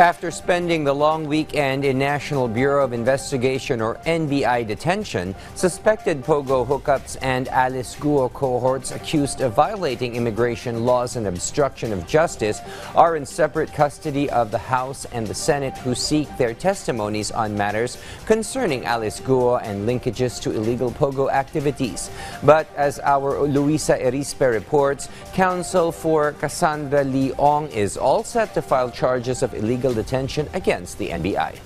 After spending the long weekend in National Bureau of Investigation or NBI detention, suspected Pogo hookups and Alice Guo cohorts accused of violating immigration laws and obstruction of justice are in separate custody of the House and the Senate, who seek their testimonies on matters concerning Alice Guo and linkages to illegal Pogo activities. But as our Luisa Erispe reports, counsel for Cassandra Lee Ong is all set to file charges of illegal detention against the NBI.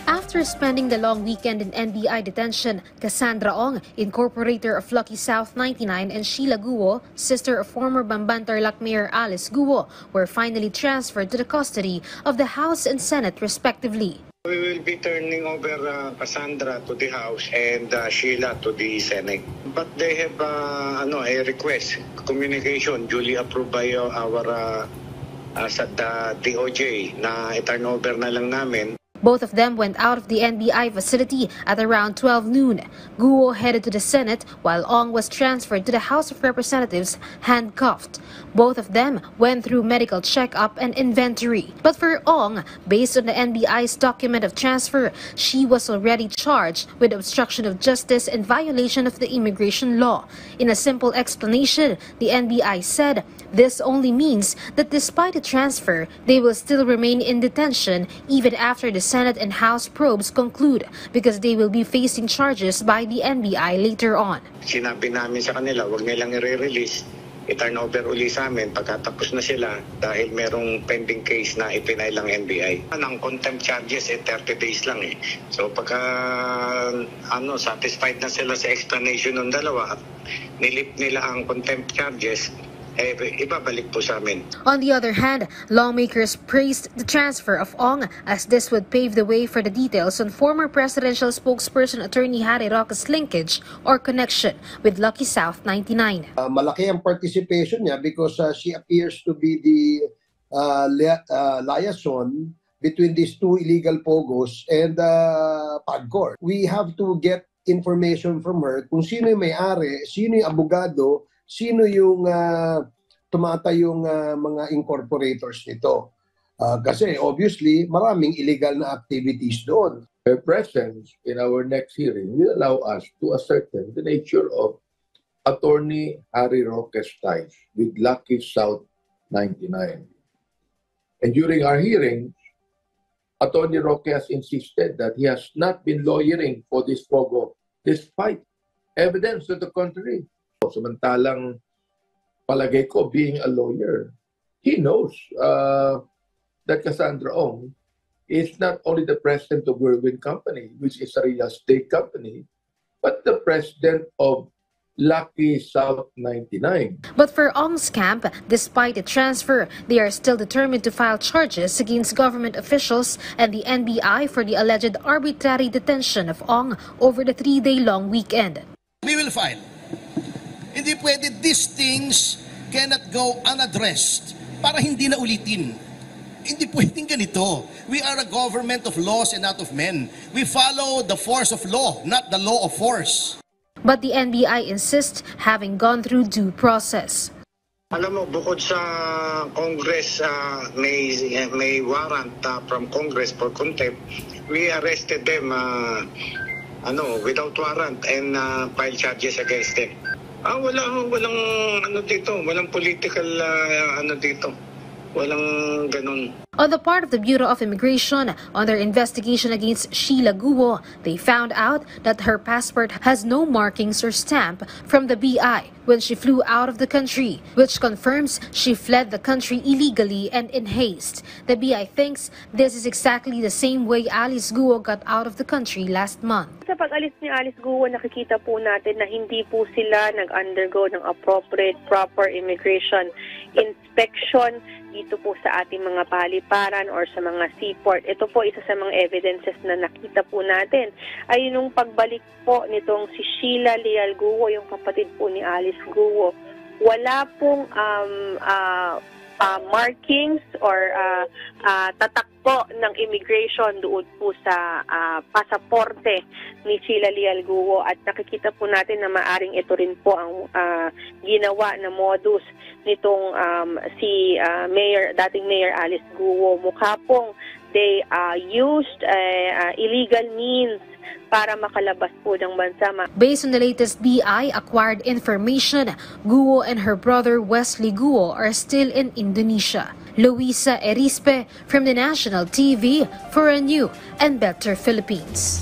After spending the long weekend in NBI detention, Cassandra Ong, incorporator of Lucky South 99, and Sheila Guo, sister of former Bamban-Tarlac Mayor Alice Guo, were finally transferred to the custody of the House and Senate respectively. We will be turning over Cassandra to the House and Sheila to the Senate. But they have a request, communication duly approved by our sa DOJ na i-turn over na lang namin. Both of them went out of the NBI facility at around 12 noon. Guo headed to the Senate while Ong was transferred to the House of Representatives handcuffed. Both of them went through medical checkup and inventory. But for Ong, based on the NBI's document of transfer, she was already charged with obstruction of justice and violation of the immigration law. In a simple explanation, the NBI said this only means that despite the transfer, they will still remain in detention even after the Senate and House probes conclude, because they will be facing charges by the NBI later on. Sinabi namin sa kanila, wag nilang i-release, i-turn over uli sa amin pagkatapos na sila dahil merong pending case na ipinay lang NBI. Ang contempt charges 30 days lang eh. So pagka satisfied na sila sa explanation ng dalawa at nilip nila ang contempt charges, ibabalik po sa amin. On the other hand, lawmakers praised the transfer of Ong as this would pave the way for the details on former presidential spokesperson Attorney Harry Roque's linkage or connection with Lucky South 99. Malaki ang participation niya because she appears to be the liaison between these two illegal pogos and PAGCOR. We have to get information from her kung sino yung may-ari, sino yung abogado, sino yung tumatayong mga incorporators nito. Kasi obviously, maraming illegal na activities doon. Her presence in our next hearing will allow us to ascertain the nature of Attorney Harry Roque's ties with Lucky South 99. And during our hearings, Attorney Roque has insisted that he has not been lawyering for this Pogo, despite evidence to the contrary. Samantalang palagay ko, being a lawyer, he knows that Cassandra Ong is not only the president of Whirlwind Company, which is a real estate company, but the president of Lucky South 99. But for Ong's camp, despite the transfer, they are still determined to file charges against government officials and the NBI for the alleged arbitrary detention of Ong over the 3-day-long weekend. We will file. Hindi pwede, these things cannot go unaddressed para hindi na ulitin. Hindi pwedeng ganito. We are a government of laws and not of men. We follow the force of law, not the law of force. But the NBI insists having gone through due process. Alam mo, bukod sa Congress, may warrant from Congress for contempt, we arrested them without warrant and filed charges against them. Walang political dito. Walang ganun. On the part of the Bureau of Immigration, on their investigation against Sheila Guo, they found out that her passport has no markings or stamp from the BI when she flew out of the country, which confirms she fled the country illegally and in haste. The BI thinks this is exactly the same way Alice Guo got out of the country last month. Sa pag-alis ni Alice Guo, nakikita po natin na hindi po sila nag-undergo ng appropriate, proper immigration inspection dito po sa ating mga paliparan or sa mga seaport. Ito po isa sa mga evidences na nakita po natin ay nung pagbalik po nitong si Sheila Leal Guo, yung kapatid po ni Alice Guo. Wala pong markings or tatak po ng immigration doon po sa pasaporte ni Sheila Leal Guo, at nakikita po natin na maaring ito rin po ang ginawa na modus nitong dating Mayor Alice Guo. Mukha pong they used illegal means para makalabas po ng bansa. Based on the latest BI acquired information, Guo and her brother Wesley Guo are still in Indonesia. Luisa Erispe from the National TV for a new and better Philippines.